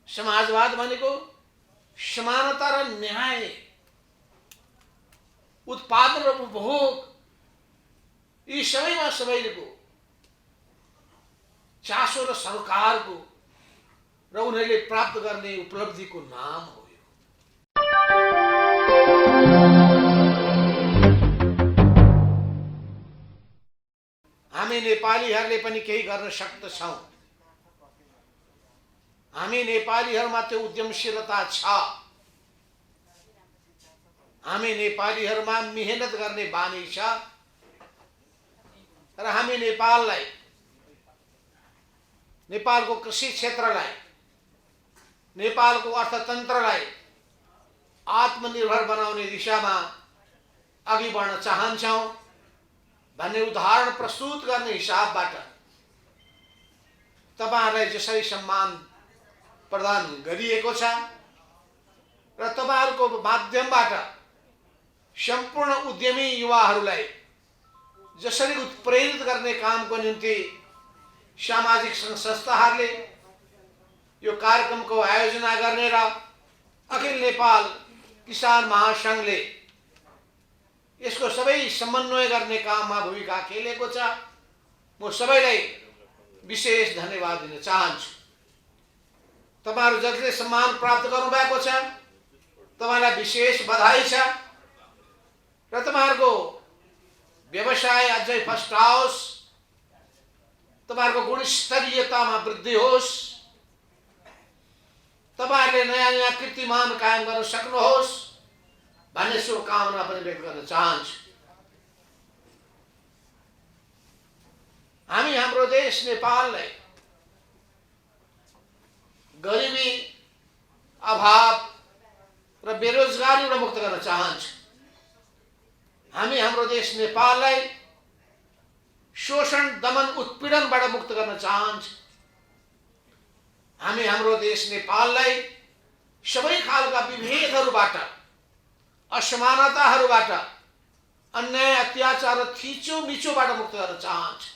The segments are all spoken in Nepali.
समाजवाद भनेको समानता र न्याय, उत्पादन र उपभोग, यी सबैमा सबैको चासो र सरकारको र उनीहरूले प्राप्त गर्ने उपलब्धिको नाम हो। हामी नेपालीहरूले पनि केही गर्न सक्दछौँ। हामी नेपालीहरूमा त्यो उद्यमशीलता छ। हामी नेपालीहरूमा मेहनत गर्ने बानी छ र हामी नेपाललाई, नेपालको कृषि क्षेत्रलाई, नेपालको अर्थतन्त्रलाई आत्मनिर्भर बनाउने दिशामा अघि बढ्न चाहन्छौँ भन्ने उदाहरण प्रस्तुत गर्ने हिसाबबाट तपाईहरुलाई जसरी सम्मान प्रदान गरिएको छ र तपाईहरुको माध्यमबाट सम्पूर्ण उद्यमी युवाहरूलाई जसरी उत्प्रेरित गर्ने कामको निम्ति सामाजिक संस्थाहरूले यो कार्यक्रमको आयोजना गर्ने र अखिल नेपाल किसान महासंघले यसको सबै समन्वय गर्ने काममा भूमिका खेलेको छ। म सबैलाई विशेष धन्यवाद दिन चाहन्छु। तपाईहरु जसले सम्मान प्राप्त गर्नुभएको छ तपाईलाई विशेष बधाई छ र तपाईहरुको व्यवसाय अझै फस्टाओस्, तपाईहरुको गुणस्तरीयतामा वृद्धि होस्, तपाईहरुले नयाँ नयाँ कीर्तिमान कायम गर्न सक्नुहोस् भन्ने शुभकामना पनि व्यक्त गर्न चाहन्छु। हामी हाम्रो देश नेपाललाई गरिबी, अभाव र बेरोजगारीबाट मुक्त गर्न चाहन्छौँ। हामी हाम्रो देश नेपाललाई शोषण, दमन, उत्पीडनबाट मुक्त गर्न चाहन्छौँ। हामी हाम्रो देश नेपाललाई सबै खालका विभेदहरूबाट, असमानताहरूबाट, अन्याय, अत्याचार र थिचोमिचोबाट मुक्त गर्न चाहन्छौँ।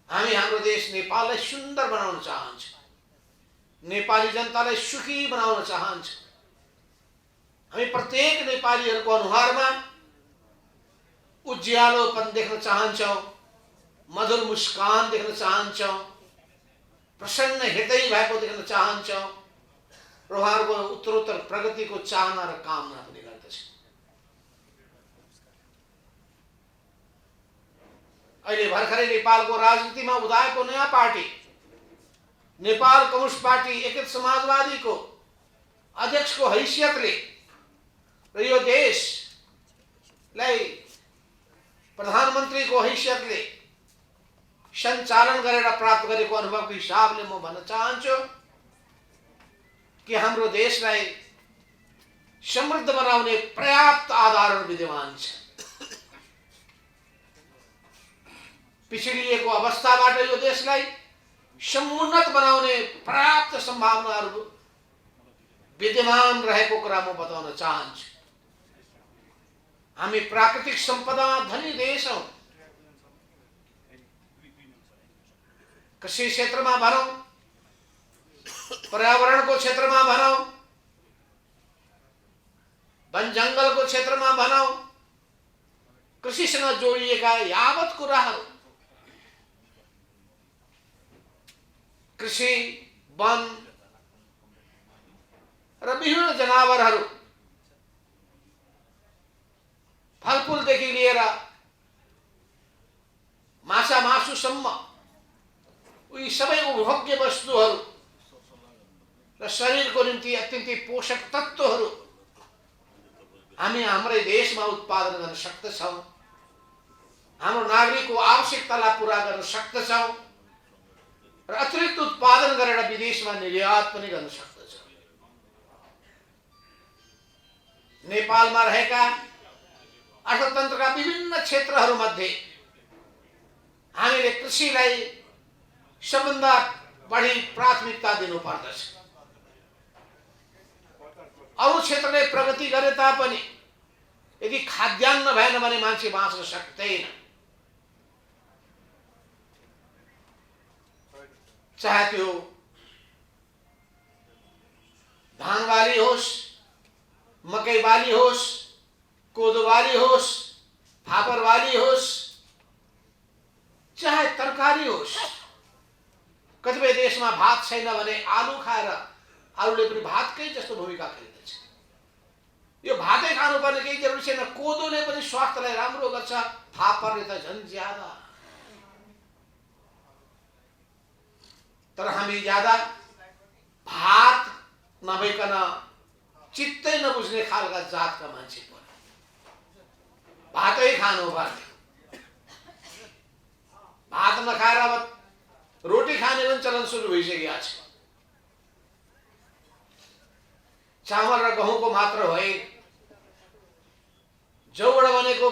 हामी हाम्रो देश नेपाललाई सुन्दर बनाउन चाहन्छौँ। नेपाली जनतालाई सुखी बनाउन चाहन्छौँ। हामी प्रत्येक नेपालीहरूको अनुहारमा उज्यालोपन देख्न चाहन्छौँ, मधुर मुस्कान देख्न चाहन्छौँ, प्रसन्न हृदय भएको देख्न चाहन्छौँ र उहाँहरूको उत्तरोत्तर प्रगतिको चाहना र कामना पनि गर्दछौँ। अहिले भर्खरै नेपालको राजनीतिमा उदाएको नयाँ पार्टी नेपाल कम्युनिस्ट पार्टी एकीकृत समाजवादीको अध्यक्षको हैसियतले र यो देशलाई प्रधानमन्त्रीको हैसियतले सञ्चालन गरेर प्राप्त गरेको अनुभवको हिसाबले म भन्न चाहन्छु कि हाम्रो देशलाई समृद्ध बनाउने पर्याप्त आधारहरू विद्यमान छ। पिछडिएको अवस्थाबाट यो देशलाई समुन्नत बनाउने पर्याप्त सम्भावनाहरू विद्यमान रहेको कुरा म बताउन चाहन्छु। हामी प्राकृतिक सम्पदामा धनी देश हौं। कृषि क्षेत्रमा भनौं, पर्यावरणको क्षेत्रमा भनौं, वन जंगलको क्षेत्रमा भनौं, कृषिसँग जोडिएका यावत कुराहरू, कृषि, वन र विभिन्न जनावरहरू, फलफूलदेखि लिएर माछा मासुसम्म यी सबै उपभोग्य वस्तुहरू र शरीरको निम्ति अत्यन्तै पोषक तत्त्वहरू हामी हाम्रै देशमा उत्पादन गर्न सक्दछौँ। हाम्रो नागरिकको आवश्यकतालाई पूरा गर्न सक्दछौँ र अतिरिक्त उत्पादन गरेर विदेशमा निर्यात पनि गर्न सक्दछौँ। नेपालमा रहेका अर्थतन्त्रका विभिन्न क्षेत्रहरूमध्ये हामीले कृषिलाई सबभन्दा बढी प्राथमिकता दिनुपर्दछ। अरू क्षेत्रले प्रगति गरे तापनि यदि खाद्यान्न भएन भने मान्छे बाँच्न सक्दैन। चाहे त्यो होस्, मकै बाली होस्, कोदो बाली होस्, फापर बाली होस्, चाहे तरकारी होस्। कतिपय देशमा भात छैन भने आलु खाएर आलुले पनि भातकै जस्तो भूमिका खेल्दछ। यो भातै खानुपर्ने केही जरुरी छैन, कोदोले पनि स्वास्थ्यलाई राम्रो गर्छ, फापरले त झन् ज्यादा। तर हामी ज्यादा भात नभइकन चित्तै नबुझ्ने खालका जातका मान्छे पर्यो। भातै खानुपर्ने, भात नखाएर अब रोटी खाने पनि चलन सुरु भइसकेको छ। चामल र गहुँको मात्र होइन, जौबाट बनेको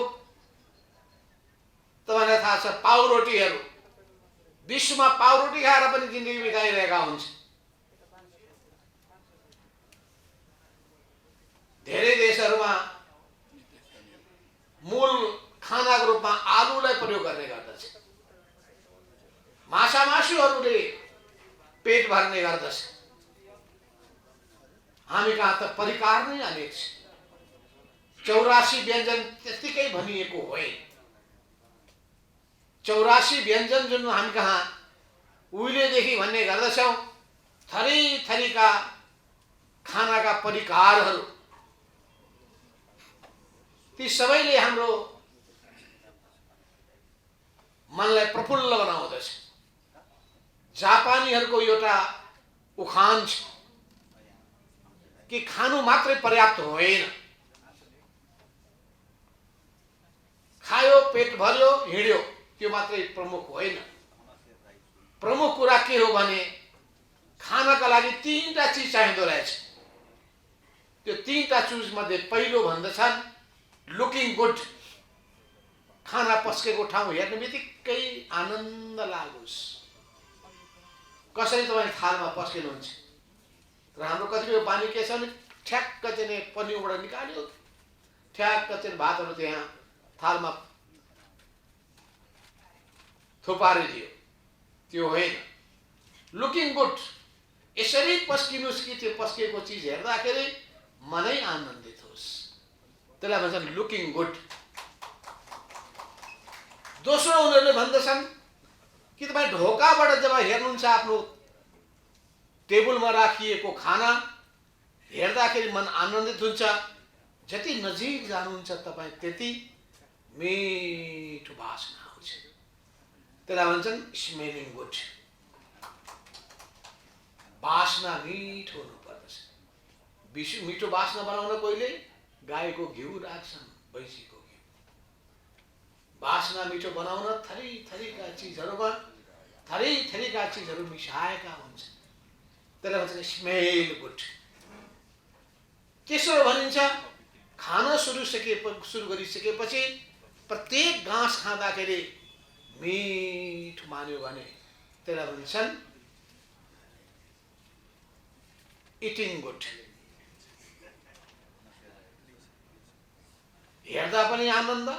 तपाईँलाई थाहा छ पाउरोटीहरू, विश्वमा पाउरोटी खाएर पनि जिन्दगी बिताइरहेका हुन्छ। धेरै देशहरूमा मूल खानाको रूपमा आलुलाई प्रयोग गर्ने गर्दछ। माछा मासुहरूले पेट भर्ने गर्दछ। हामी कहाँ त परिकार नै अनेक छ। 84 व्यञ्जन त्यतिकै भनिएको होइन। 84 व्यञ्जन जुन हामी कहाँ उहिलेदेखि भन्ने गर्दछौँ, थरी थरीका खानाका परिकारहरू, ती सबैले हाम्रो मनलाई प्रफुल्ल बनाउँदछ। जापानीहरूको एउटा उखान छ कि खानु मात्रै पर्याप्त होइन, खायो पेट भर्यो हिँड्यो त्यो मात्रै प्रमुख होइन। प्रमुख कुरा के हो भने खानका लागि 3टा चिज चाहिँदो रहेछ। त्यो 3टा चिज मध्ये पहिलो भन्दछन् लुकिङ गुड। खाना पस्केको ठाउँ हेर्ने बित्तिकै आनन्द लागोस्। कसरी तपाईँ थालमा पस्किनुहुन्छ, र हाम्रो कतिपय बानी के छ भने ठ्याक्क चाहिँ पन्युबाट निकाल्यो, ठ्याक्क चाहिँ भातहरू त्यहाँ थालमा थुपारिदियो। त्यो होइन। लुकिङ गुड, यसरी पस्किनुहोस् कि त्यो पस्केको चिज हेर्दाखेरि मनै आनन्दित होस्, त्यसलाई भन्छन् लुकिङ गुड। दोस्रो उनीहरूले भन्दछन् कि तपाईँ ढोकाबाट जब हेर्नुहुन्छ आफ्नो टेबलमा राखिएको खाना हेर्दाखेरि मन आनन्दित हुन्छ। जति नजिक जानुहुन्छ तपाईँ त्यति मिठो बास्ना आउँछ। त्यसलाई भन्छन् स्मेलिङ गुड। बास्ना मिठो हुनुपर्दछ। मिठो बास्ना बनाउन कोहीले गाईको घिउ राख्छन्, भैँसीको घिउ। बास्ना मिठो बनाउन थरी थरीका चिजहरूमा थरी थरीका चिजहरू मिसाएका हुन्छन्। त्यसलाई भन्छ स्मेल गुड। तेस्रो भनिन्छ खाना सुरु गरिसकेपछि प्रत्येक घाँस खाँदाखेरि मिठो मान्यो भने त्यसलाई भन्छन् इटिङ गुड। हेर्दा पनि आनन्द,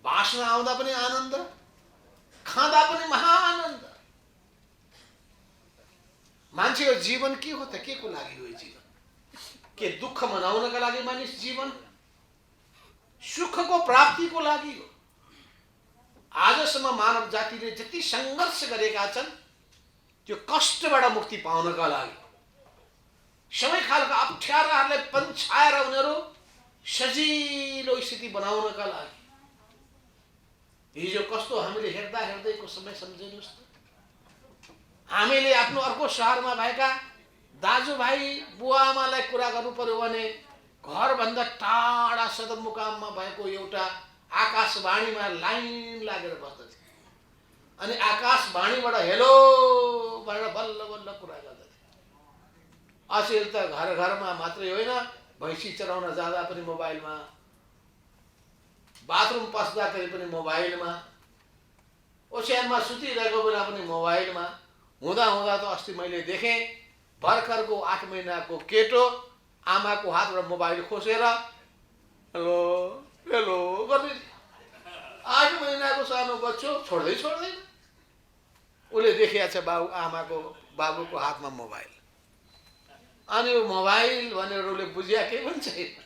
बास्ना आउँदा पनि आनन्द, खाँदा पनि महाआनन्द। मान्छेको जीवन के हो त? के को लागि हो जीवन? के दुःख मनाउनका लागि मानिस जीवन? सुखको प्राप्तिको लागि हो। आजसम्म मानव जातिले जति सङ्घर्ष गरेका छन् त्यो कष्टबाट मुक्ति पाउनका लागि, सबै खालका अप्ठ्याराहरूलाई पन्छाएर उनीहरू सजिलो स्थिति बनाउनका लागि। हिजो कस्तो हामीले हेर्दा हेर्दैको समय सम्झिनुहोस् त। हामीले आफ्नो अर्को सहरमा भएका दाजुभाइ बुवा आमालाई कुरा गर्नु पर्यो भने घरभन्दा टाढा सदरमुकाममा भएको एउटा आकाशवाणीमा लाइन लागेर बस्दथे। अनि आकाशवाणीबाट हेलो भनेर बल्ल बल्ल कुरा गर्दथे। अचेल त घर घरमा मात्रै होइन, भैँसी चराउन जाँदा पनि मोबाइलमा, बाथरुम पस्दाखेरि पनि मोबाइलमा, ओछ्यानमा सुतिरहेको बेला पनि मोबाइलमा। हुँदा हुँदा त अस्ति मैले देखेँ भर्खरको 8 महिनाको केटो आमाको हातबाट मोबाइल खोसेर हेलो हेलो गर्ने। 8 महिनाको सानो बच्चो छोड्दैन। उसले देखिया छ बाबुको हातमा मोबाइल। अनि यो मोबाइल भनेर उसले बुझ्या केही पनि छैन।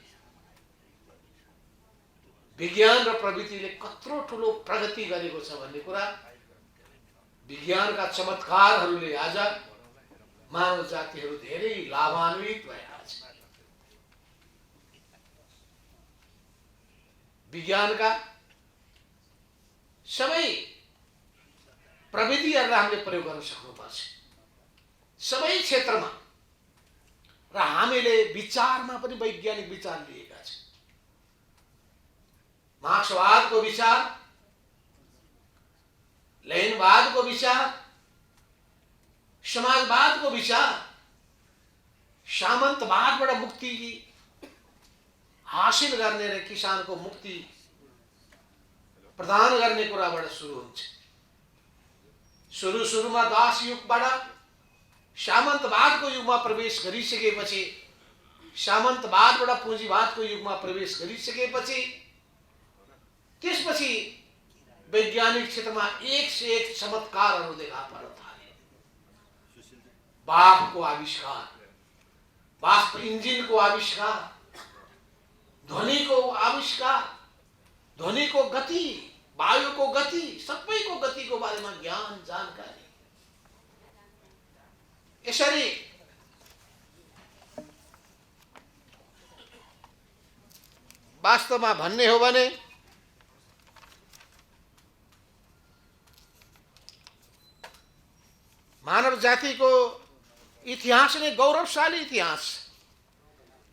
विज्ञान र प्रविधिले कत्रो ठुलो प्रगति गरेको छ भन्ने कुरा विज्ञानका चमत्कारहरूले आज मानव जातिहरू धेरै लाभान्वित भएका छन्। विज्ञानका सबै प्रविधिहरूलाई हामीले प्रयोग गर्न सक्नुपर्छ सबै क्षेत्रमा। र हामीले विचारमा पनि वैज्ञानिक विचार लिएका छौँ। मार्क्सवादको विचार, लेनिनवादको विचार, समाजवादको विचार, सामन्तवादबाट मुक्ति हासिल गर्ने र किसानको मुक्ति प्रदान गर्ने कुराबाट सुरु हुन्छ। सुरुमा दास युगबाट सामन्तवादको युगमा प्रवेश गरिसकेपछि, सामन्तवादबाट पुँजीवादको युगमा प्रवेश गरिसकेपछि, त्यसपछि वैज्ञानिक क्षेत्रमा एक से एक चमत्कारहरू देखा पर्न थाले। बाघको आविष्कार, बाष्प इन्जिनको आविष्कार, ध्वनिको आविष्कार, ध्वनिको गति, वायुको गति, सबैको गतिको बारेमा ज्ञान जानकारी। यसरी वास्तवमा भन्ने हो भने मानव जातिको इतिहास नै गौरवशाली इतिहास।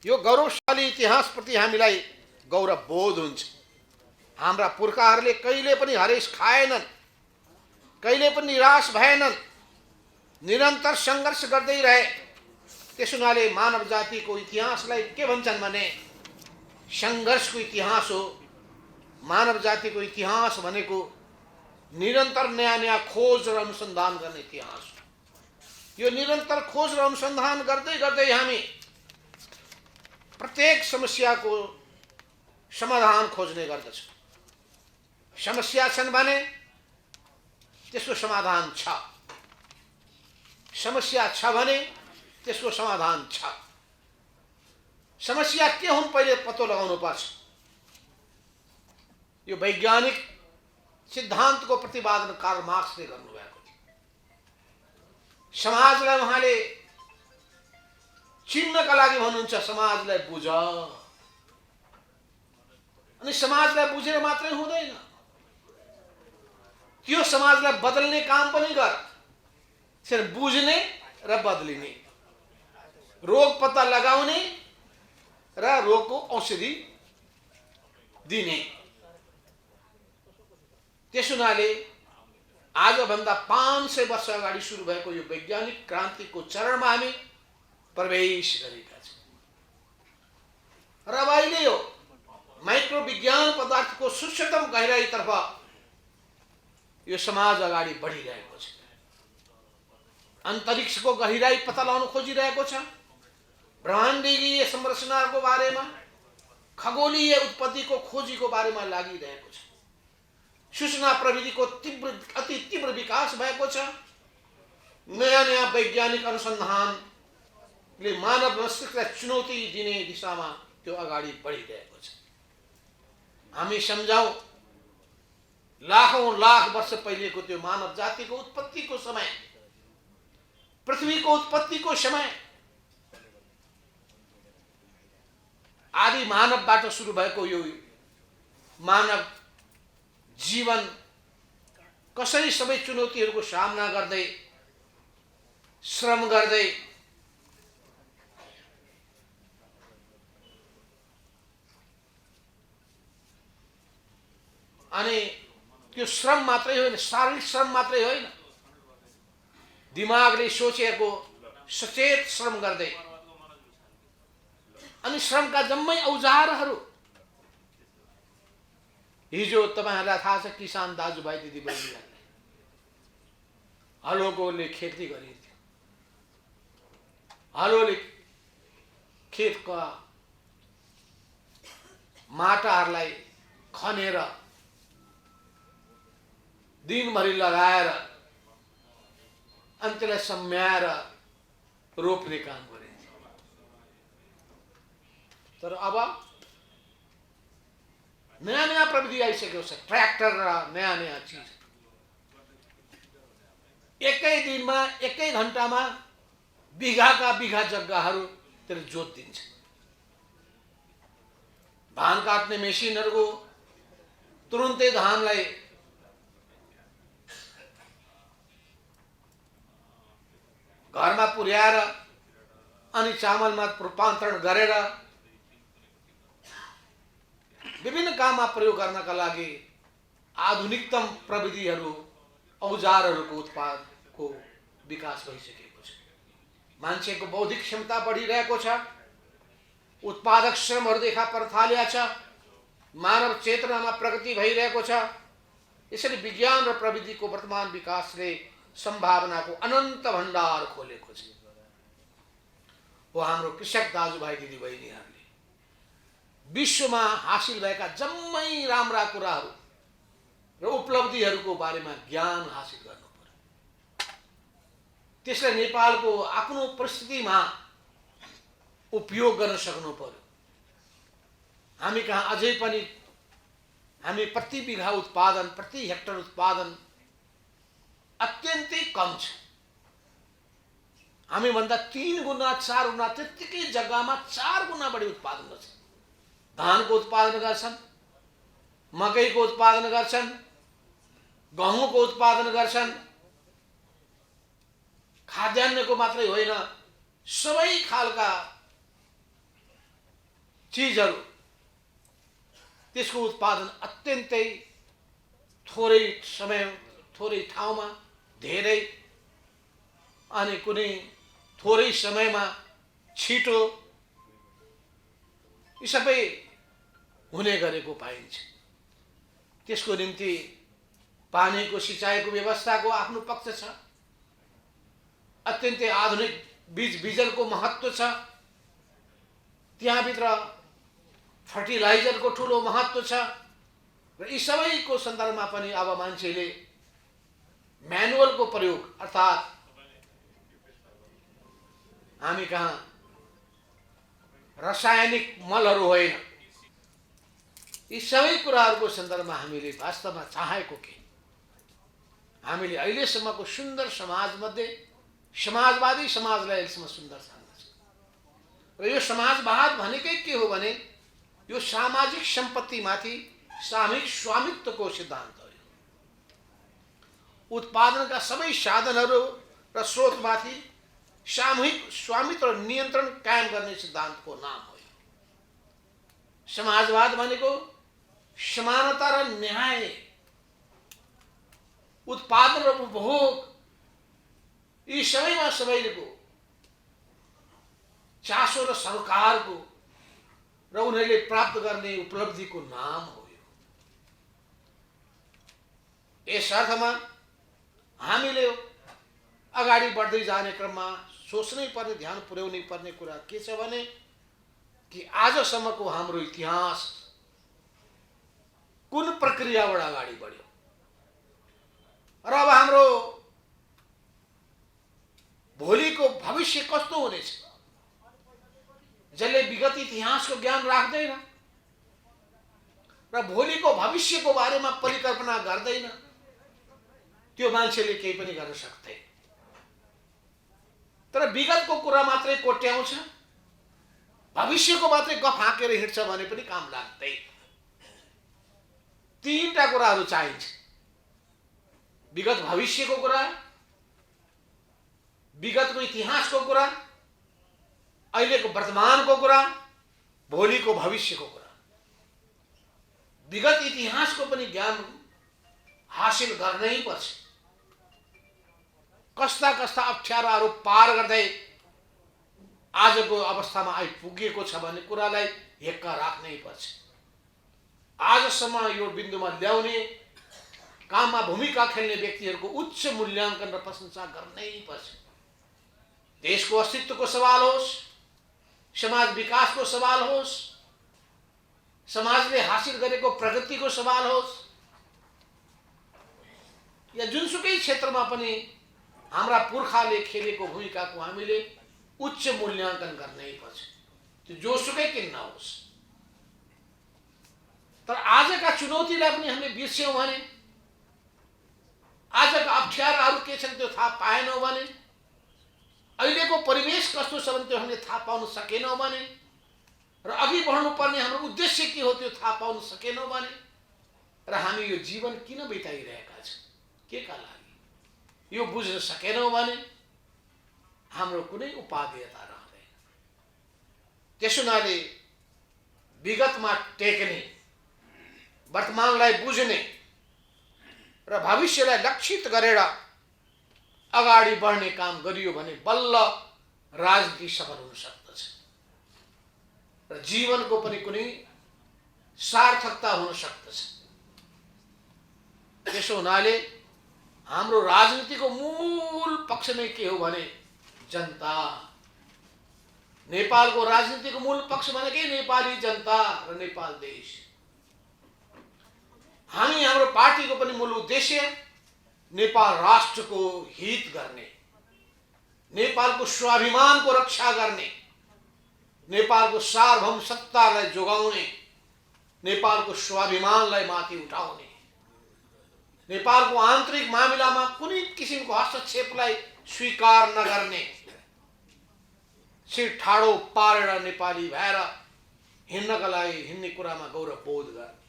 यो गौरवशाली इतिहासप्रति हामीलाई गौरव बोध हुन्छ। हाम्रा पुर्खाहरूले कहिले पनि हरेस खाएनन्, कहिले पनि निराश भएनन्, निरन्तर सङ्घर्ष गर्दै रहे। त्यस हुनाले मानव जातिको इतिहासलाई के भन्छन् भने सङ्घर्षको इतिहास हो। मानव जातिको इतिहास भनेको निरन्तर नयाँ नयाँ खोज र अनुसन्धान गर्ने इतिहास हो। यो निरन्तर खोज र अनुसन्धान गर्दै गर्दै हामी प्रत्येक समस्याको समाधान खोज्ने गर्दछौँ। समस्या छन् भने त्यसको समाधान छ, समस्या छ भने त्यसको समाधान छ। समस्या के हुन् पहिले पत्तो लगाउनु पर्छ। यो वैज्ञानिक सिद्धान्तको प्रतिपादन कार्ल मार्क्सले गर्नुभएको थियो। समाजलाई उहाँले चिन्नका लागि भन्नुहुन्छ समाजलाई बुझ। अनि समाजलाई बुझेर मात्रै हुँदैन, त्यो समाजलाई बदल्ने काम पनि गर। सिर्फ बुझ्ने र बदलिने, रोग पत्ता लगाउने र रोगको औषधि दिने। त्यस हुनाले आजभन्दा 500 वर्ष अगाडि सुरु भएको यो वैज्ञानिक क्रान्तिको चरणमा हामी प्रवेश गरेका छौँ। र अब अहिले यो माइक्रो विज्ञान पदार्थको सूक्ष्मतम गहिराईतर्फ यो समाज अगाडि बढिरहेको छ। अन्तरिक्षको गहिराई पत्ता लगाउन खोजिरहेको छ। ब्रह्माण्डीय संरचनाको बारेमा, खगोलीय उत्पत्तिको खोजीको बारेमा लागिरहेको छ। सूचना प्रविधिको अति तीव्र विकास भएको छ। नयाँ नयाँ वैज्ञानिक अनुसन्धानले मानव मस्तिष्कलाई चुनौती दिने दिशामा त्यो अगाडि बढिरहेको छ। हामी सम्झौँ लाखौं लाख वर्ष पहिलेको त्यो मानव जातिको उत्पत्तिको समय, पृथ्वीको उत्पत्तिको समय, आदि मानवबाट सुरु भएको यो मानव जीवन कसरी सबै चुनौतीहरूको सामना गर्दै, श्रम गर्दै अनि त्यो श्रम मात्रै होइन, शारीरिक श्रम मात्रै होइन, दिमागले सोचेको सचेत श्रम गर्दै अनि श्रमका जम्मै औजारहरू। हिजो तपाईहरुलाई थाहा छ किसान दाजुभाइ दिदीबहिनीहरूले हलोले खेती गरिन्थ्यो। हलोले खेतका माटाहरूलाई खनेर दिनभरि लगाएर अनि त्यसलाई सम्याएर रोप्ने काम गरिन्थ्यो। तर अब नयाँ नयाँ प्रविधि आइसकेको छ। ट्र्याक्टर र नयाँ नयाँ चिज एकै दिनमा एकै घन्टामा बिघाका बिघा जग्गाहरू त्यसले जोत दिन्छ। धान काट्ने मेसिनहरूको तुरुन्तै धानलाई घरमा पुर्याएर अनि चामलमा रूपान्तरण गरेर विभिन्न काममा प्रयोग गर्नका लागि आधुनिकतम प्रविधिहरू औजारहरूको उत्पादको विकास भइसकेको छ। मान्छेको बौद्धिक क्षमता बढिरहेको छ। उत्पादक श्रमहरू देखा पर्न थालेको छ। मानव चेतनामा प्रगति भइरहेको छ। यसरी विज्ञान र प्रविधिको वर्तमान विकासले सम्भावनाको अनन्त भण्डार खोलेको छ। हो हाम्रो कृषक दाजुभाइ दिदीबहिनीहरूले विश्वमा हासिल भएका जम्मै राम्रा कुराहरू र उपलब्धिहरूको बारेमा ज्ञान हासिल गर्नु पर्यो। त्यसलाई नेपालको आफ्नो परिस्थितिमा उपयोग गर्न सक्नु पर्यो। हामी कहाँ अझै पनि हामी प्रति बिघा उत्पादन, प्रति हेक्टर उत्पादन अत्यन्तै कम छ। हामी भन्दा 3 गुना 4 गुना त्यतिकै जग्गामा 4 गुना बढी उत्पादन गर्छ। धानको उत्पादन गर्छन्, मकैको उत्पादन गर्छन्, गहुँको उत्पादन गर्छन्। खाद्यान्नको मात्रै होइन, सबै खालका चीजहरू त्यसको उत्पादन अत्यन्तै थोरै समय, थोरै ठाउँमा धेरै अनि कुनै थोरै समयमा छिटो यी सबै हुने गरेको पाइन्छ। त्यसको निम्ति पानीको सिँचाइको व्यवस्थाको आफ्नो पक्ष छ। अत्यन्तै आधुनिक बीज बिजनको महत्त्व छ। त्यहाँभित्र फर्टिलाइजरको ठुलो महत्त्व छ। र यी सबैको सन्दर्भमा पनि अब मान्छेले म्यानुअलको प्रयोग अर्थात् हामी कहाँ रासायनिक मलहरू होइन, यी सबै कुराहरूको सन्दर्भमा हामीले वास्तवमा चाहेको के? हामीले अहिलेसम्मको सुन्दर समाजमध्ये समाजवादी समाजलाई अहिलेसम्म सुन्दर ठान्दछ। र यो समाजवाद भनेकै के हो भने यो सामाजिक सम्पत्तिमाथि सामूहिक स्वामित्वको सिद्धान्त हो। उत्पादनका सबै साधनहरू र स्रोतमाथि सामूहिक स्वामित्व र नियन्त्रण कायम गर्ने सिद्धान्तको नाम हो। समाजवाद भनेको समानता र न्याय, उत्पादन र उपभोग यी सबैमा सबैको चासो र सरकारको र उनीहरूले प्राप्त गर्ने उपलब्धिको नाम हो। यस अर्थमा हामीले अगाडि बढ्दै जाने क्रममा सोच्नै पर्ने, ध्यान पुर्याउनै पर्ने कुरा के छ भने कि आजसम्मको हाम्रो इतिहास कुन प्रक्रियाबाट अगाडि बढ्यो र अब हाम्रो भोलिको भविष्य कस्तो हुनेछ। जसले विगत इतिहासको ज्ञान राख्दैन र भोलिको भविष्यको बारेमा परिकल्पना गर्दैन, त्यो मान्छेले केही पनि गर्न सक्दैन। तर विगतको कुरा मात्रै कोट्याउँछ, भविष्यको मात्रै गफ हाँकेर हिँड्छ भने पनि काम लाग्दैन। 3टा कुराहरू चाहिन्छ: विगत भविष्यको कुरा, विगतको इतिहासको कुरा, अहिलेको वर्तमानको कुरा, भोलिको भविष्यको कुरा। विगत इतिहासको पनि ज्ञान हासिल गर्नै पर्छ। कस्ता कस्ता अप्ठ्याराहरू पार गर्दै आजको अवस्थामा आइपुगेको छ भन्ने कुरालाई हेक्का राख्नै पर्छ। आजसम्म यो बिन्दुमा ल्याउने काममा भूमिका खेल्ने व्यक्तिहरूको उच्च मूल्याङ्कन र प्रशंसा गर्नै पर्छ। देशको अस्तित्वको सवाल होस्, समाज विकासको सवाल होस्, समाजले हासिल गरेको प्रगतिको सवाल होस्, या जुनसुकै क्षेत्रमा पनि हाम्रा पुर्खाले खेलेको भूमिकाको हामीले उच्च मूल्याङ्कन गर्नै पर्छ। त्यो जोसुकै किन नहोस्। तर आजका चुनौतीलाई पनि हामीले बिर्स्यौँ भने, आजका अप्ठ्याराहरू के छन् त्यो थाहा पाएनौँ भने, अहिलेको परिवेश कस्तो छ भने त्यो हामीले थाहा पाउन सकेनौँ भने, र अघि बढ्नुपर्ने हाम्रो उद्देश्य के हो त्यो थाहा पाउन सकेनौँ भने, र हामी यो जीवन किन बिताइरहेका छौँ, के का लागि, यो बुझ्न सकेनौँ भने हाम्रो कुनै उपादेयता रहँदैन। त्यसो हुनाले विगतमा टेक्ने, वर्तमानलाई बुझ्ने र भविष्यलाई लक्षित गरेर अगाडि बढ्ने काम गरियो भने बल्ल राजनीति सफल हुन सक्दछ र जीवनको पनि कुनै सार्थकता हुन सक्दछ। त्यसो हुनाले हाम्रो राजनीतिको मूल पक्ष नै के हो भने जनता। नेपालको राजनीतिको मूल पक्ष भनेकै नेपाली जनता र नेपाल देश। हामी हाम्रो पार्टीको पनि मूल उद्देश्य नेपाल राष्ट्रको हित गर्ने, नेपालको स्वाभिमानको रक्षा गर्ने, नेपालको सार्वभौम सत्तालाई जोगाउने, नेपालको स्वाभिमानलाई माथि उठाउने, नेपालको आन्तरिक मामिलामा कुनै किसिमको हस्तक्षेपलाई स्वीकार नगर्ने, सिर ठाडो पारेर नेपाली भएर हिँड्नका लागि हिँड्ने कुरामा गौरव बोध गर्ने।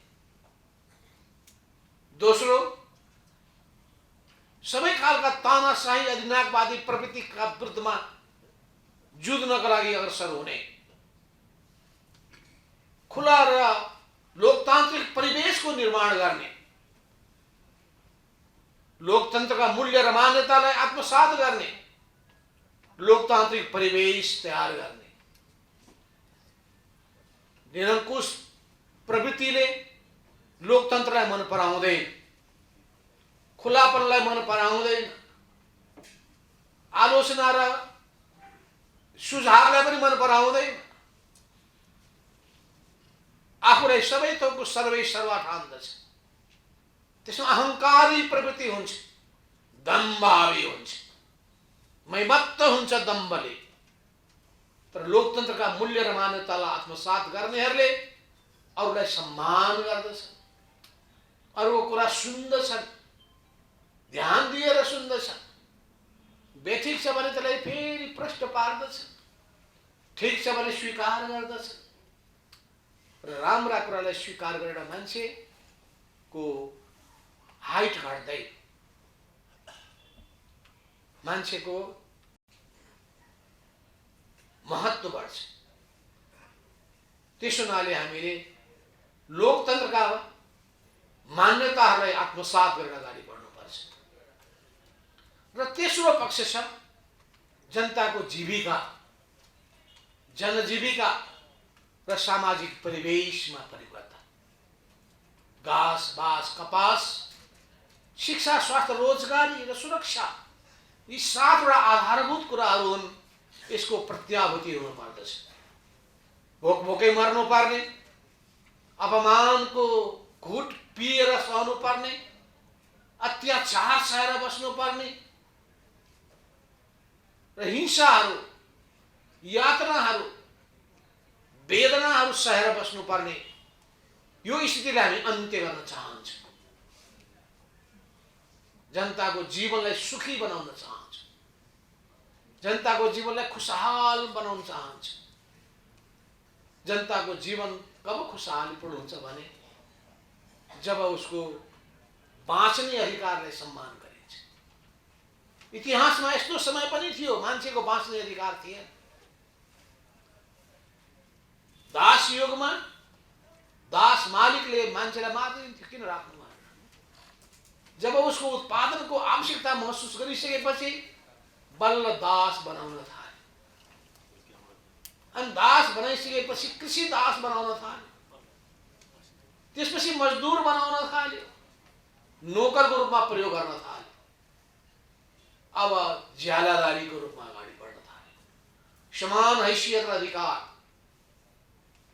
दोस्रो, सबै खालका तानाशाही अधिनायकवादी प्रवृत्तिका विरुद्धमा जुझ्नका लागि अग्रसर हुने, खुला र लोकतान्त्रिक परिवेशको निर्माण गर्ने, लोकतन्त्रका मूल्य र मान्यतालाई आत्मसात गर्ने, लोकतान्त्रिक परिवेश तयार गर्ने। निरङ्कुश प्रवृत्तिले लोकतन्त्रलाई मन पराउँदैन, खुलापनलाई मन पराउँदैन, आलोचना र सुझावलाई पनि मन पराउँदैन, आफूलाई सबै थोकको सर्वै सर्वा ठान्दछ। त्यसमा अहङ्कारी प्रवृत्ति हुन्छ, दम्भावी हुन्छ, मैमत्त हुन्छ दम्भले। तर लोकतन्त्रका मूल्य र मान्यतालाई आत्मसात गर्नेहरूले अरूलाई सम्मान गर्दछन्, अरूको कुरा सुन्दछन्, ध्यान दिएर सुन्दछन्, बेठिक छ भने त्यसलाई फेरि प्रश्न पार्दछन्, ठिक छ भने स्वीकार गर्दछन् र राम्रा कुरालाई स्वीकार गरेर मान्छेको हाइट घट्दै, मान्छेको महत्त्व बढ्छ। त्यसो हुनाले हामीले लोकतन्त्रका मान्यताहरूलाई आत्मसात गरेर अगाडि बढ्नुपर्छ। र तेस्रो पक्ष छ जनताको जीविका, जनजीविका र सामाजिक परिवेशमा परिवर्तन। घाँस बाँस कपास, शिक्षा स्वास्थ्य रोजगारी र सुरक्षा, यी सातवटा आधारभूत कुराहरू हुन्। यसको प्रत्याभूति हुनु पर्दछ। भोक भोकै मर्नु पर्ने, अपमानको घुट पिएर सहनु पर्ने, अत्याचार सहेर बस्नु पर्ने र हिंसाहरू, यातनाहरू, वेदनाहरू सहेर बस्नु पर्ने, यो स्थितिलाई हामी अन्त्य गर्न चाहन्छौँ। जनताको जीवनलाई सुखी बनाउन चाहन्छौँ, जनताको जीवनलाई खुशहाल बनाउन चाहन्छौँ। जनताको जीवन कब खुशहालीपूर्ण हुन्छ भने जब उसको बाँच्ने अधिकारलाई सम्मान गरिन्छ। इतिहासमा यस्तो समय पनि थियो मान्छेको बाँच्ने अधिकार थिएन। दास युगमा दास मालिकले मान्छेलाई मार्दिन्थ्यो, किन राख्नु? जब उसको उत्पादनको आवश्यकता महसुस गरिसकेपछि बल्ल दास बनाउन थाले, अनि दास बनाइसकेपछि कृषि दास बनाउन थाल्यो, त्यसपछि मजदुर बनाउन थाल्यो, नोकरको रूपमा प्रयोग गर्न थाल्यो, अब ज्यालादारीको रूपमा अगाडि बढ्न थाल्यो। समान हैसियत र अधिकार,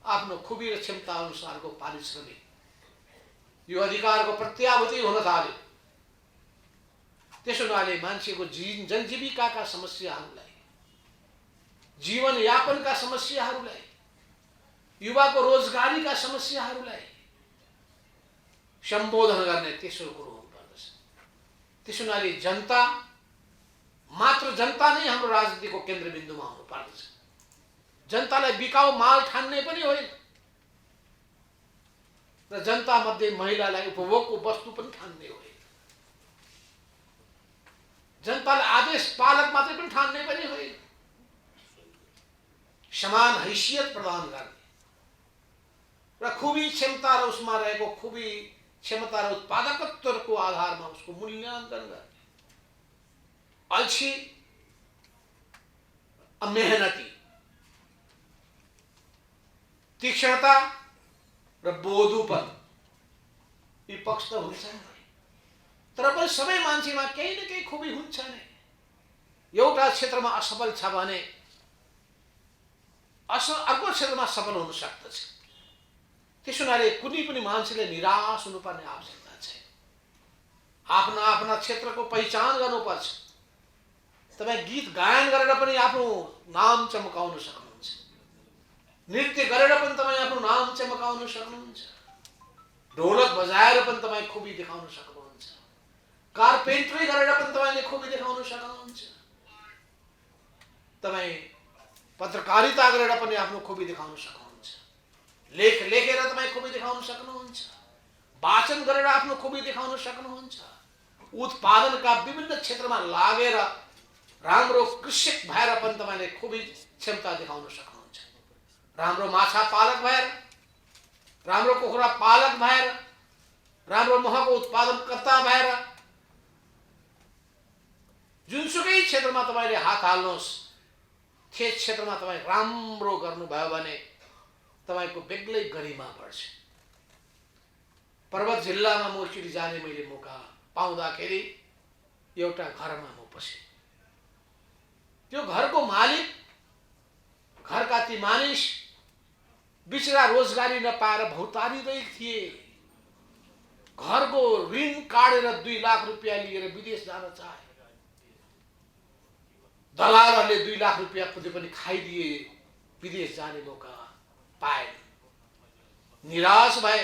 आफ्नो खुबी र क्षमता अनुसारको पारिश्रमिक, यो अधिकारको प्रत्याभूति हुन थाल्यो। त्यसो हुनाले मान्छेको जनजीविकाका समस्याहरूलाई, जीवनयापनका समस्याहरूलाई युवाको रोजगारीका समस्याहरूलाई सम्बोधन गर्ने तेस्रो कुरो हुनुपर्दछ। त्यसो हुनाले जनता, मात्र जनता नै हाम्रो राजनीतिको केन्द्रबिन्दुमा हुनुपर्दछ। जनतालाई बिकाउ माल ठान्ने पनि होइन र जनता मध्ये महिलालाई उपभोगको वस्तु पनि ठान्ने होइन। जनतालाई आदेश पालक मात्रै पनि ठान्ने पनि होइन। समान हैसियत प्रदान गर्ने र खुबी क्षमता र उसमा रहेको खुबी क्षमता र उत्पादकत्वको आधारमा उसको मूल्याङ्कन गर्ने। अल्छी, मेहनती, तीक्ष्णता र बोधुपन यी पक्ष त हुन्छ नि, तर पनि सबै मान्छेमा केही न केही खुबी हुन्छ नै। एउटा क्षेत्रमा असफल छ भने अर्को क्षेत्रमा सफल हुन सक्दछ। त्यसो हुनाले कुनै पनि मान्छेले निराश हुनुपर्ने आवश्यकता छैन। आफ्ना आफ्ना क्षेत्रको पहिचान गर्नुपर्छ। तपाईँ गीत गायन गरेर पनि आफ्नो नाम चमकाउन सक्नुहुन्छ। नृत्य गरेर पनि तपाईँ आफ्नो नाम चमकाउन सक्नुहुन्छ। ढोलक बजाएर पनि तपाईँ खुबी देखाउन सक्नुहुन्छ। कार्पेन्ट्री गरेर पनि तपाईँले खुबी देखाउन सक्नुहुन्छ। तपाईँ पत्रकारिता गरेर पनि आफ्नो खुबी देखाउन सक्नुहुन्छ। लेख लेखेर तपाईँ खुबी देखाउन सक्नुहुन्छ। वाचन गरेर आफ्नो खुबी देखाउन सक्नुहुन्छ। उत्पादनका विभिन्न क्षेत्रमा लागेर राम्रो कृषक भएर पनि तपाईँले खुबी क्षमता देखाउन सक्नुहुन्छ। राम्रो माछा पालक भएर, राम्रो कुखुरा पालक भएर, राम्रो महको उत्पादनकर्ता भएर, जुनसुकै क्षेत्रमा तपाईँले हात हाल्नुहोस्, त्यस क्षेत्रमा तपाईँ राम्रो गर्नुभयो भने तपाईँको बेग्लै गरिमा बढ्छ। पर्वत जिल्लामा म एकचोटि जाने मैले मौका पाउँदाखेरि एउटा घरमा म पसेँ। त्यो घरको मालिक, घरका ती मानिस बिचरा रोजगारी नपाएर भौतारिँदै थिए। घरको ऋण काटेर 2 लाख रुपियाँ लिएर विदेश जान चाहे। दलालहरूले 2 लाख रुपियाँ पनि खाइदिए, विदेश जाने मौका पाए। निराश भए,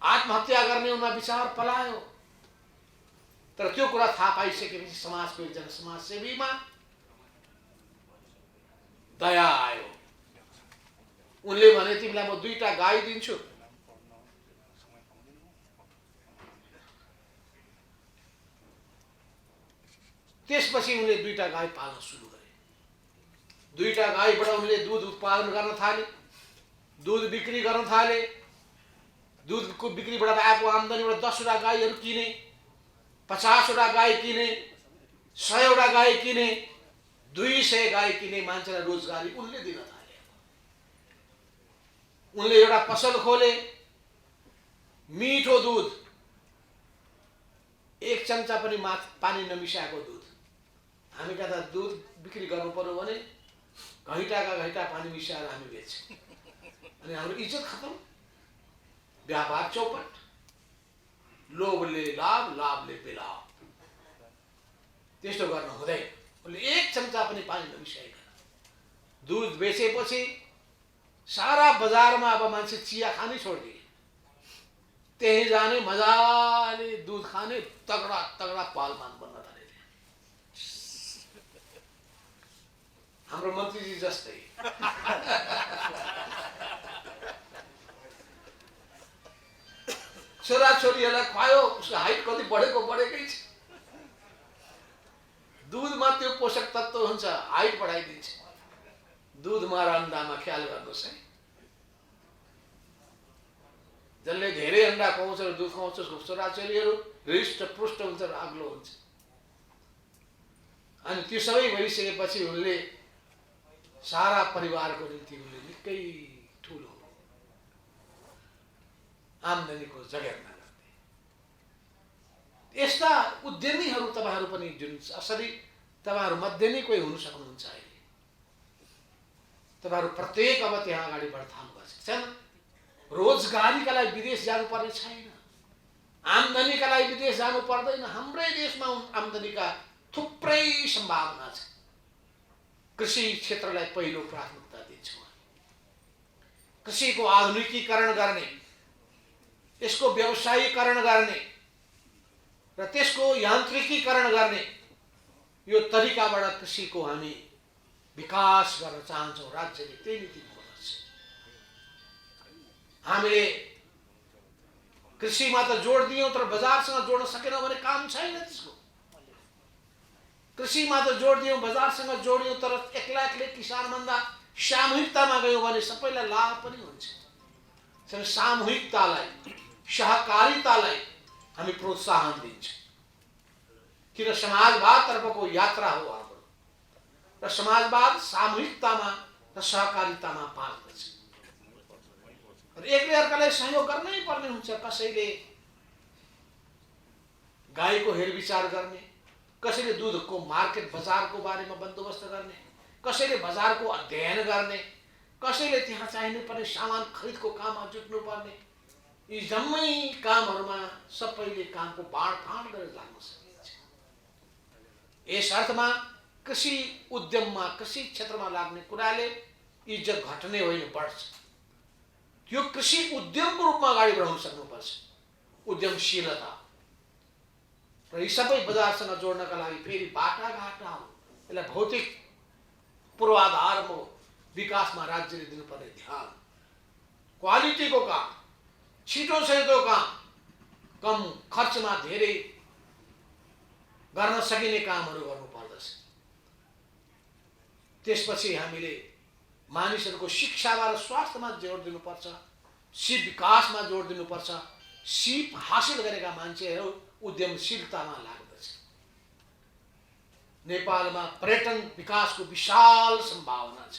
आत्महत्या गर्ने उनका विचार पलायो। तर त्यो कुरा थाहा पाइसकेपछि समाजको एकजना समाजसेवीमा दया आयो। उनले भने तिमीलाई म 2टा गाई दिन्छु, त्यसपछि उनले 2टा गाई पाल्न सुरु गरे। 2टा गाईबाट उनले दूध उत्पादन गर्न थाले, दूध बिक्री गर्न थाले। दूधको बिक्रीबाट आएको आम्दानीबाट 10वटा गाईहरू किने, 50वटा गाई किने, 100वटा गाई किने, 200 गाई किने। मान्छेलाई रोजगारी उनले दिन थाले। उनले एउटा पसल खोले, मिठो दूध, 1 चम्चा पनि पानी नमिसाएको दूध। हामी कता दूध बिक्री गर्नु पर्यो भने घैटाका घैटा पानी मिसाएर हामी बेच्छौँ अनि हाम्रो इज्जत खतम। व्यापार चौपट, लोभले लाभ, लाभले बेलाभ। त्यस्तो गर्न हुँदैन। उनले 1 चम्चा पनि पानी नमिसाइकन दूध बेचेपछि सारा बजारमा अब मान्छे चिया खानै छोडिदिए। त्यही जाने, मजाले दूध खाने, तगडा तगडा पालमान बन्न थाले। हाम्रो मन्त्रीजी जस्तै। छोराछोरीहरूलाई खुवायो, उसको हाइट कति बढेकै छ। दूधमा त्यो पोषक तत्त्व हुन्छ, हाइट बढाइदिन्छ। दूधमा र अन्डामा ख्याल गर्नुहोस् है। जसले धेरै अन्डा खुवाउँछ र दुध खुवाउँछ उसको छोराछोरीहरू हृष्टपुष्ट हुन्छ र अग्लो हुन्छ। अनि त्यो सबै भइसकेपछि उनले सारा परिवारको निम्ति उनले निकै ठुलो आम्दानीको जगेर्ना गर्थे। यस्ता उद्यमीहरू तपाईहरू पनि जुन असली तपाईहरू मध्ये नै कोही हुन सक्नुहुन्छ। अहिले तपाईहरू प्रत्येक अब त्यहाँ अगाडि बढ्न थाल्नुभएको छ। रोजगारीका लागि विदेश जानुपर्ने छैन, आम्दानीका लागि विदेश जानु पर्दैन। हाम्रै देशमा आम्दानीका थुप्रै सम्भावना छ। कृषि क्षेत्रलाई पहिलो प्राथमिकता दिन्छौँ। कृषिको आधुनिकीकरण गर्ने, यसको व्यवसायीकरण गर्ने र त्यसको यान्त्रिकीकरण गर्ने यो तरिकाबाट कृषिको हामी विकास गर्न चाहन्छौँ। राज्यले त्यही नीति बनाउनुपर्छ। हामीले कृषिमा त जोड दियौँ तर बजारसँग जोड्न सकेनौँ भने काम छैन त्यसको। कृषिमा त जोड दियौँ, बजारसँग जोड्यौँ, तर एक्लै एक्लै किसानभन्दा सामूहिकतामा गयौँ भने सबैलाई लाभ पनि हुन्छ। त्यसैले सामूहिकतालाई, सहकारितालाई हामी प्रोत्साहन दिन्छौँ। किन समाजवादतर्फको यात्रा हो हाम्रो, र समाजवाद सामूहिकतामा र सहकारितामा बाँच्दछ। र एकले अर्कालाई सहयोग गर्नै पर्ने हुन्छ। कसैले गाईको हेरविचार गर्ने, कसैले दुधको मार्केट बजारको बारेमा बन्दोबस्त गर्ने, कसैले बजारको अध्ययन गर्ने, कसैले त्यहाँ चाहिने पर्ने सामान खरिदको काममा जुट्नुपर्ने। यी जम्मै कामहरूमा सबैले कामको बाँडफाँड गरेर लाग्न सकिन्छ। यस अर्थमा कृषि उद्यममा, कृषि क्षेत्रमा लाग्ने कुराले इज्जत घट्ने होइन, बढ्छ। यो कृषि उद्यमको रूपमा अगाडि बढाउन सक्नुपर्छ। उद्यमशीलता र यी सबै बजारसँग जोड्नका लागि फेरि बाटाघाटाहरू, यसलाई भौतिक पूर्वाधारको विकासमा राज्यले दिनुपर्ने ध्यान, क्वालिटीको काम, छिटो सहितको काम, कम खर्चमा धेरै गर्न सकिने कामहरू गर्नुपर्दछ। त्यसपछि हामीले मानिसहरूको शिक्षामा र स्वास्थ्यमा जोड दिनुपर्छ, सिप विकासमा जोड दिनुपर्छ। सिप हासिल गरेका मान्छेहरू उद्यमशीलतामा लाग्दछ। नेपालमा पर्यटन विकासको विशाल सम्भावना छ,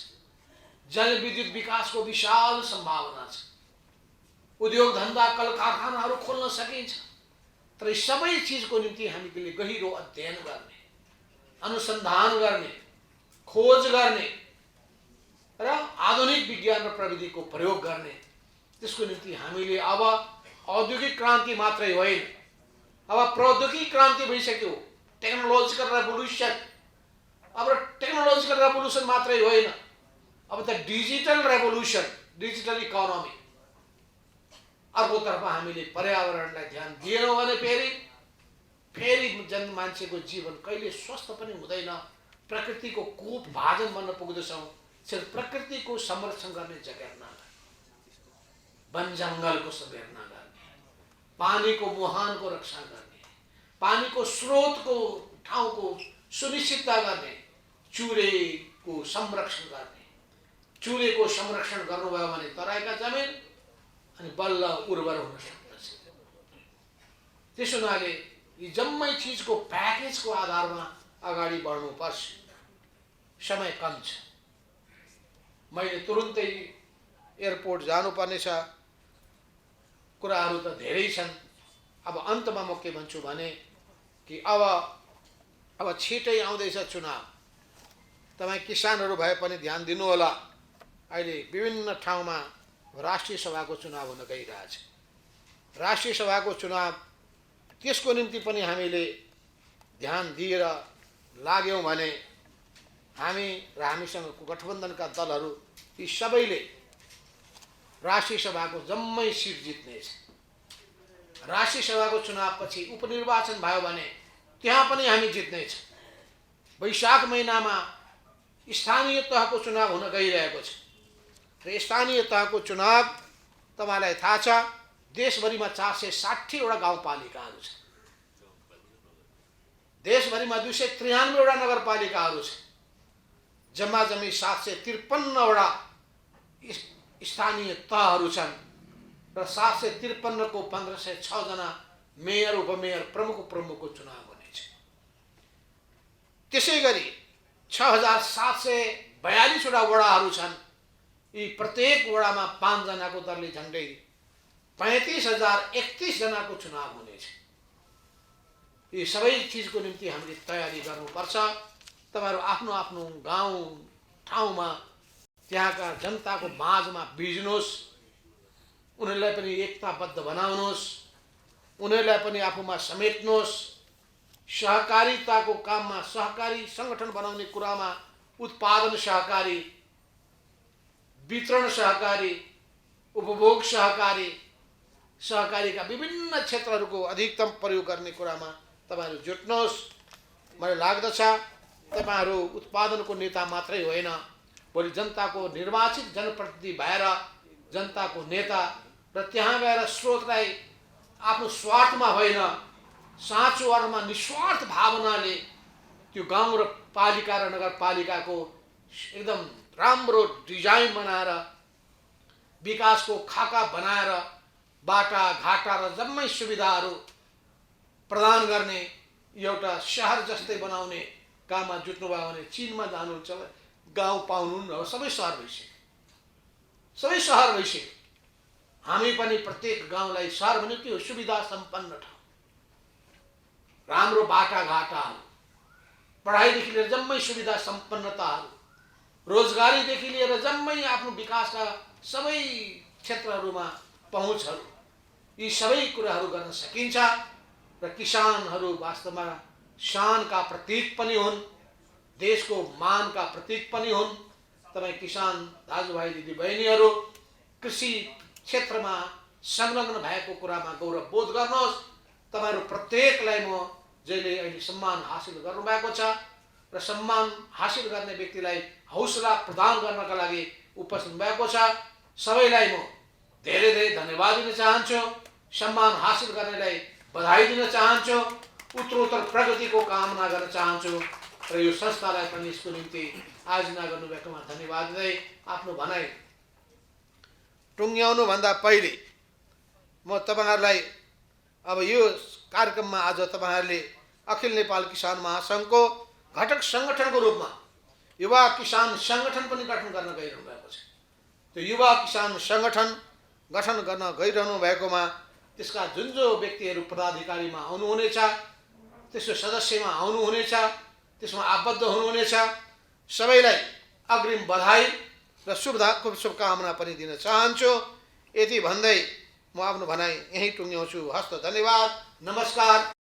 जलविद्युत विकासको विशाल सम्भावना छ, उद्योग धन्दा कल कारखानाहरू खोल्न सकिन्छ। तर सबै चिजको निम्ति हामीले गहिरो अध्ययन गर्ने, अनुसन्धान गर्ने, खोज गर्ने र आधुनिक विज्ञान र प्रविधिको प्रयोग गर्ने। त्यसको निम्ति हामीले अब औद्योगिक क्रान्ति मात्रै होइन, अब प्रौद्योगिक क्रान्ति भइसक्यो। Technological revolution. अब टेक्नोलोजिकल रेभोल्युसन मात्रै होइन, अब त डिजिटल रेभोल्युसन, डिजिटल इकोनोमी। अर्कोतर्फ हामीले पर्यावरणलाई ध्यान दिएनौँ भने फेरि मान्छेको जीवन कहिले स्वस्थ पनि हुँदैन। प्रकृतिको कोप भाजन बन्न पुग्दछौँ। सिर्फ प्रकृतिको संरक्षण गर्ने जगेर्ना गर्ने, वन जङ्गलको समेर्ना गर्ने, पानीको मुहानको रक्षा गर्ने, पानीको स्रोतको ठाउँको सुनिश्चितता गर्ने, चुरेको संरक्षण गर्ने। चुरेको संरक्षण गर्नुभयो भने तराईका जमिन अनि बल्ल उर्वर हुन सक्दछ। त्यसो हुनाले यी जम्मै चिजको प्याकेजको आधारमा अगाडि बढ्नुपर्छ। समय कम छ, मैले तुरुन्तै एयरपोर्ट जानुपर्ने छ। कुराहरू त धेरै छन्। अब अन्तमा म के भन्छु भने कि अब छिटै आउँदैछ चुनाव। तपाईँ किसानहरू भए पनि ध्यान दिनुहोला। अहिले विभिन्न ठाउँमा राष्ट्रिय सभाको चुनाव हुन गइरहेछ। राष्ट्रिय सभाको चुनाव, त्यसको निम्ति पनि हामीले ध्यान दिएर लाग्यौँ भने हामी र हामीसँगको गठबन्धनका दलहरू यी सबैले राष्ट्रिय सभाको जम्मै सिट जित्नेछ। राष्ट्रिय सभाको चुनावपछि उपनिर्वाचन भयो भने त्यहाँ पनि हामी जित्नेछ। वैशाख महिनामा स्थानीय तहको चुनाव हुन गइरहेको छ र स्थानीय तहको चुनाव तपाईँलाई थाहा छ, देशभरिमा 460 वटा गाउँपालिकाहरू छ, देशभरिमा 293 वटा नगरपालिकाहरू छ, जम्मा जम्मी 753 वटा स्थानीय तहहरू छन् र 753 को 1506 जना मेयर, उपमेयर, प्रमुखको चुनाव हुनेछ। त्यसै गरी 6742 वटा वडाहरू छन्। यी प्रत्येक वडामा 5 जनाको दरले झन्डै 35031 जनाको चुनाव हुनेछ। यी सबै चिजको निम्ति हामीले तयारी गर्नुपर्छ। तपाईहरु आफ्नो आफ्नो गाउँ ठाउँमा त्यहाँका जनताको माझमा बिज्नुहोस्, उनीहरूलाई पनि एकताबद्ध बनाउनुहोस्, उनीहरूलाई पनि आफूमा समेट्नुहोस्। सहकारिताको काममा सहकारी संगठन बनाउने कुरामा उत्पादन सहकारी, वितरण सहकारी उपभोग सहकारीका विभिन्न क्षेत्रहरूको अधिकतम प्रयोग गर्ने कुरामा तपाईहरु जुट्नुहोस्। मलाई लाग्दछ तपाईहरु उत्पादनको नेता मात्रै होइन, भोलि जनताको निर्वाचित जनप्रतिनिधि भएर जनताको नेता र त्यहाँ गएर स्रोतलाई आफ्नो स्वार्थमा होइन, साँचो अर्थमा निस्वार्थ भावनाले त्यो गाउँ र पालिका र नगरपालिकाको एकदम राम्रो डिजाइन बनाएर विकासको खाका बनाएर बाटा घाटा र जम्मै सुविधाहरू प्रदान गर्ने एउटा शहर जस्तै बनाउने काममा जुट्नुभयो भने चीनमा जानुहुन्छ, गाउँ पाउनुहुन्न, सबै सहर भइसक्यो, सबै सहर भइसक्यो। हामी पनि प्रत्येक गाउँलाई सहर भने के हो? सुविधा सम्पन्न ठाउँ, राम्रो बाटा घाटाहरू, पढाइदेखि लिएर जम्मै सुविधा सम्पन्नताहरू, रोजगारीदेखि लिएर जम्मै आफ्नो विकासका सबै क्षेत्रहरूमा पहुँचहरू, यी सबै कुराहरू गर्न सकिन्छ। र किसानहरू वास्तवमा शानका प्रतीक पनि हुन्, देशको मानका प्रतीक पनि हुन्। तपाईँ किसान दाजुभाइ दिदीबहिनीहरू कृषि क्षेत्रमा संलग्न भएको कुरामा गौरव बोध गर्नुहोस्। तपाईहरु प्रत्येकलाई म जहिले अहिले सम्मान हासिल गर्नुभएको छ र सम्मान हासिल गर्ने व्यक्तिलाई हौसला प्रदान गर्नका लागि उपस्थित भएको छ, सबैलाई म धेरै धेरै धन्यवाद दिन चाहन्छु। सम्मान हासिल गर्नेलाई बधाई दिन चाहन्छु, उत्तरोत्तर प्रगतिको कामना गर्न चाहन्छु र यो संस्थालाई पनि यसको निम्ति आयोजना गर्नुभएकोमा धन्यवाद दिँदै आफ्नो भनाइ टुङ्ग्याउनु भन्दा पहिले म तपाईहरुलाई अब यो कार्यक्रममा आज तपाईहरुले अखिल नेपाल किसान महासंघको घटक संगठनको रूपमा युवा किसान संगठन पनि गठन गर्न गइरहनु भएको छ। त्यो युवा किसान संगठन गठन गर्न गइरहनु भएकोमा त्यसका जुन जो व्यक्तिहरू पदाधिकारीमा आउनुहुनेछ, त्यसको सदस्यमा आउनुहुनेछ, त्यसमा आबद्ध हुनुहुनेछ, सबैलाई अग्रिम बधाई र शुभकामना पनि दिन चाहन्छु। यति भन्दै म आफ्नो भनाइ यही टुङ्ग्याउँछु। हस्त, धन्यवाद, नमस्कार।